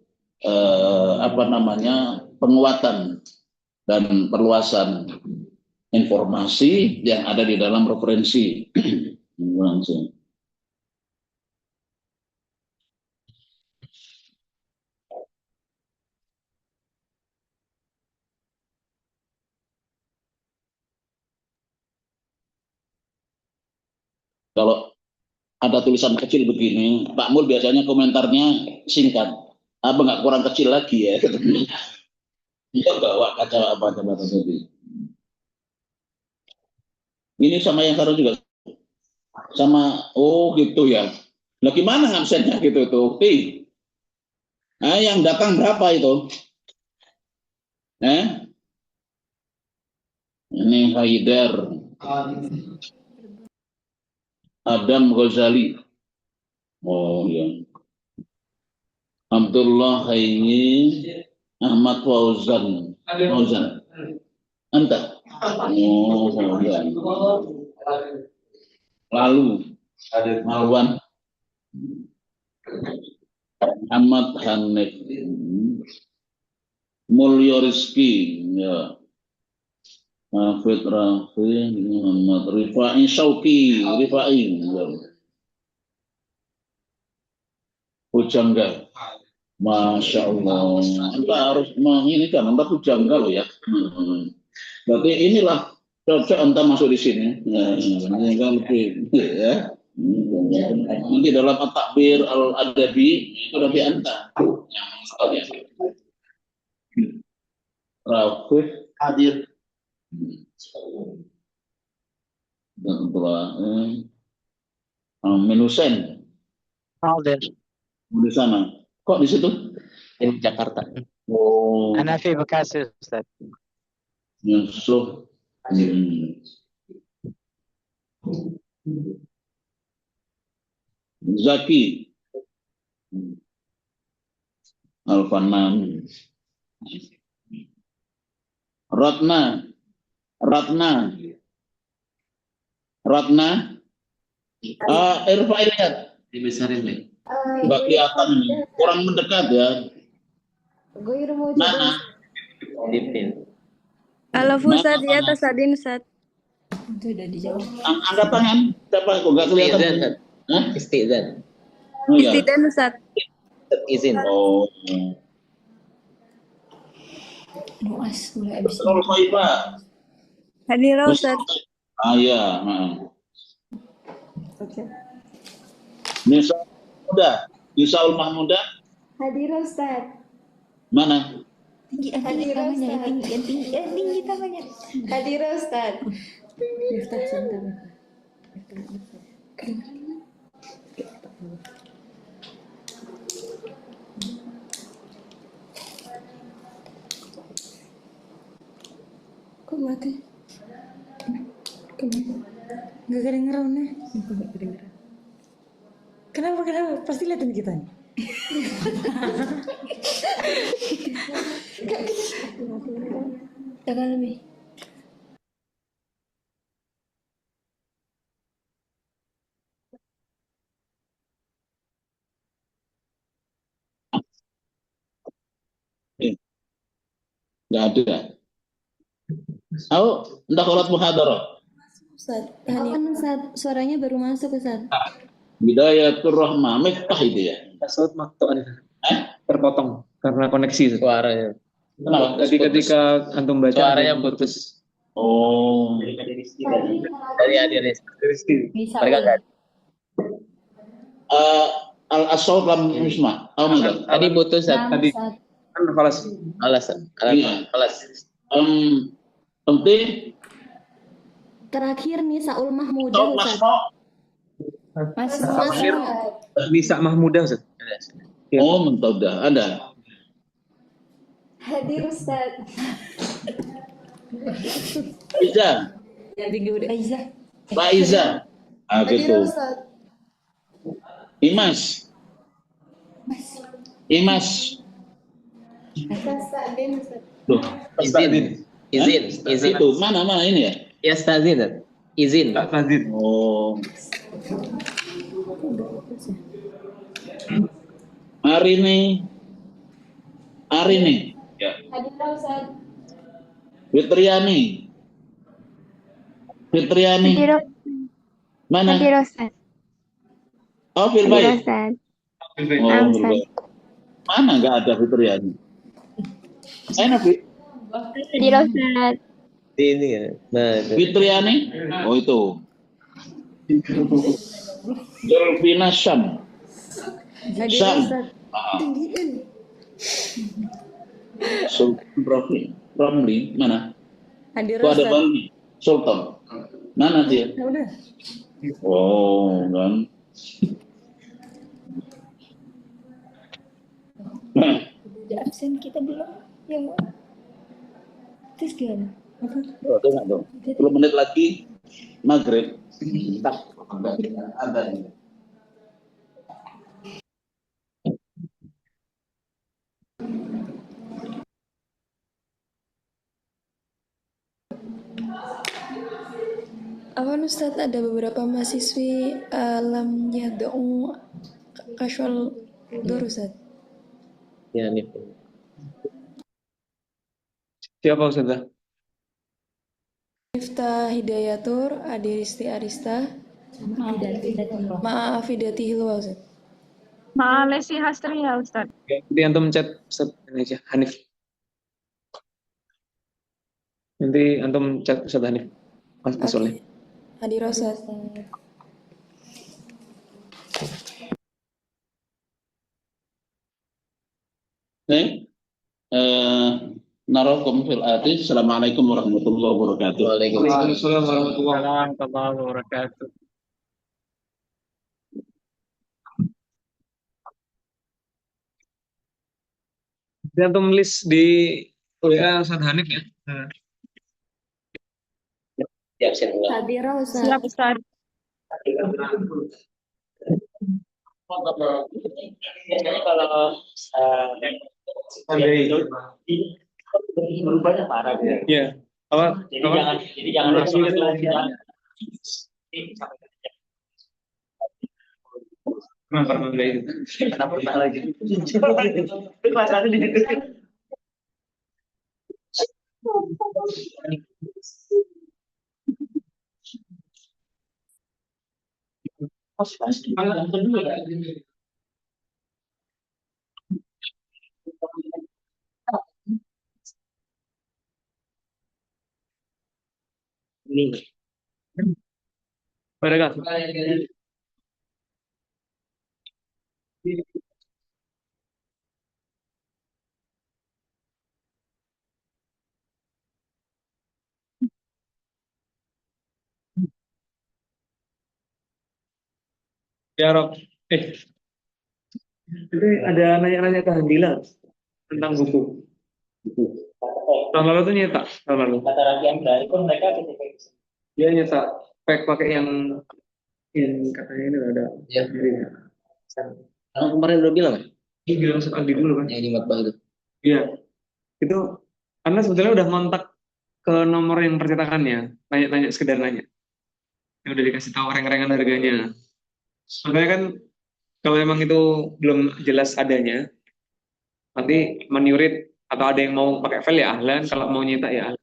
penguatan dan perluasan informasi yang ada di dalam referensi. Kalau ada tulisan kecil begini, Pak Mul biasanya komentarnya singkat. Apa nggak kurang kecil lagi ya? Dia bawa kaca apa tadi. Ini sama yang sekarang juga sama. Oh gitu ya. Nah gimana absennya gitu tuh? Nah, yang datang berapa itu? Ini Haidar, Adam Ghazali. Oh ya. Abdullah Hayyi, Ahmad Fauzan. Anta. Oh ya. Lalu Malwan, Ahmad Hanif, Mulyo Rizki, ya. Hafid Rafi, Muhammad Rifai Syauki, Rifai, ya. Pujangga, Masya Allah. Anda harus menginginkan, Anda pujangga loh ya. Berarti inilah cocok Anda masuk di sini. Ini kan lebih, ya. Nanti dalam at-takbir al-adabi itu nanti Anda. Rafi hadir. Dan Amin Hussein. Di sana. Kok di situ? Di Jakarta. Oh. Ana fi Bekasi, Ustaz. Yusuf. Zaki. Alfanan. Ratna. Irfa lihat. Dibesarin nih. Nggak kelihatan ini. Kurang mendekat ya. Mana? Kalau Ustaz di atas Adin Ustaz. Itu udah dijawab. Angkat tangan. Siapa kok nggak kelihatan? Istizan. Oh, ya. Istidan Ustaz. Izin. Oh. Nuas mulai habis. Kalau Pak. Hadirah Ustaz. Ya. Oke. Nisaul Mahmudah. Hadirah Ustaz. Mana? Tinggi tangannya, yang tinggi tangannya. Hadirah Ustaz. Miftah sebentar. Kok mati? Nggak kedengeran nih. Nggak kedengeran. Kenapa? Pasti liatin kita nih. Jangan lebih. Nggak ada. Aku entah sholat muhadarah. Ustaz, kapan Ustaz? Suaranya baru masuk Ustaz. Bidayatul Rahmah, Miftah itu ya. Saud makto terpotong karena koneksi Suaranya. Kenapa? jadi ketika antum baca Suaranya putus. Oh, Dari Adiris. Bisa. Mereka nggak. Al-Asawad lam Misma. Oh, enggak. Tadi putus tadi kan falas. alasan. Iya. Alas. Penting. Terakhir nih Saul Mahmudah Saud Ustaz. Masro. Terakhir Nisa Mahmudah Ustaz. Ya. Oh, mentaudah ada. Hadir Ustaz. Iza, Yang tinggi udah. Aiza. Pak Iza. Ah, gitu. Ustaz. Imas. Loh, Izin. itu mana ini ya? Yastazin. Izin. Fazil. Oh. Hari ini. Ya. Hadir Ustaz. Fitriani. Mana? Hadir Ustaz. Oh, Fil Hadir baik. Ustaz. Oh, Naam, Fil Ustaz. baik. Mana nggak ada Fitriani? Saya Fit. Hadir Ustaz. Ini ya. Nah, itu. Fitriani. Oh, itu. Zulfina Syam. Hadir Sam. Ustaz. Sultan Ramli mana? Hadir Kok ada Ustaz. Bali? Sultan. Mana dia? Ya udah. Oh, kan. Udah absen kita belum. Yang terus gimana? Apa? Oh, dengar dong. 10 menit lagi maghrib. Tak ada. Awan Ustadz ada beberapa mahasiswi lam yad'u casual dur Ustadz. Ya, nih. Siapa Ustaz? Miftah Hidayatur, Adiristi Arista, Ma'afidati Hilwa Ustadz. Ma'alesi Hastria Ustaz. Nanti antum chat Ustaz ini aja Hanif. Nanti antum chat Ustaz Hanif. Mas Soleh. Hadir Ustadz. Oke. Narakum fil ati. Assalamualaikum warahmatullahi wabarakatuh. Waalaikumsalam. Waalaikumsalam warahmatullahi wabarakatuh. Nanti antum list di WA Ustaz Hanif ya. Ya, absen ulang. Hadir Ustadz. Siap Ustaz. Biasanya kalau berubahnya parah ya. Iya. Apa? Jadi jangan sulit lagi. Kenapa enggak itu? Kenapa pernah lagi? Itu kelas satu di situ. Yang kedua ini. Pada kan? Ya Rob, itu ada nanya-nanya ke Handila tentang buku. Tahun lalu tuh nyetak, tahun lalu. Kata Raffi Amdari pun mereka ketika itu. Dia nyetak pakai yang katanya ini ada. Ya. Dirinya. Kemarin udah bilang Dia bilang sekali dulu kan. yang di Matbah itu. Iya, itu Anda sebetulnya udah kontak ke nomor yang percetakannya, tanya-tanya sekedar nanya. Yang udah dikasih tahu reng-rengan harganya. Makanya kan kalau emang itu belum jelas adanya, nanti menyurit atau ada yang mau pakai file ya ahlan, kalau mau nyetak ya ahlan.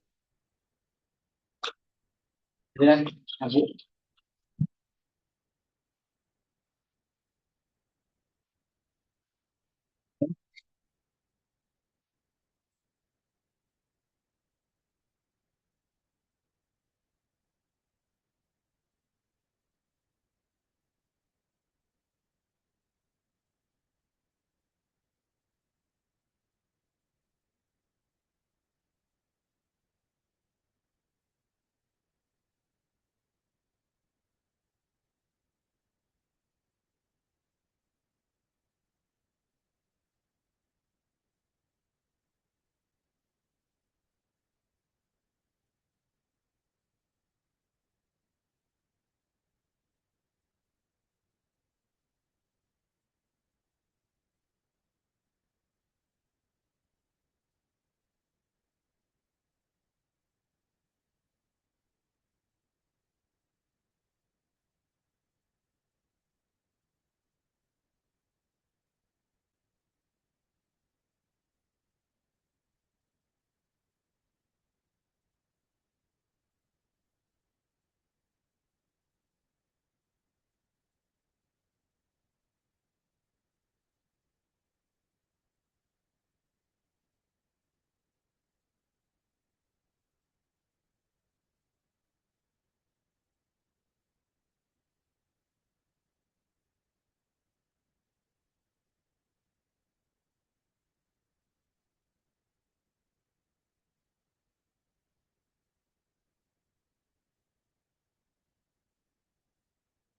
Ya, aku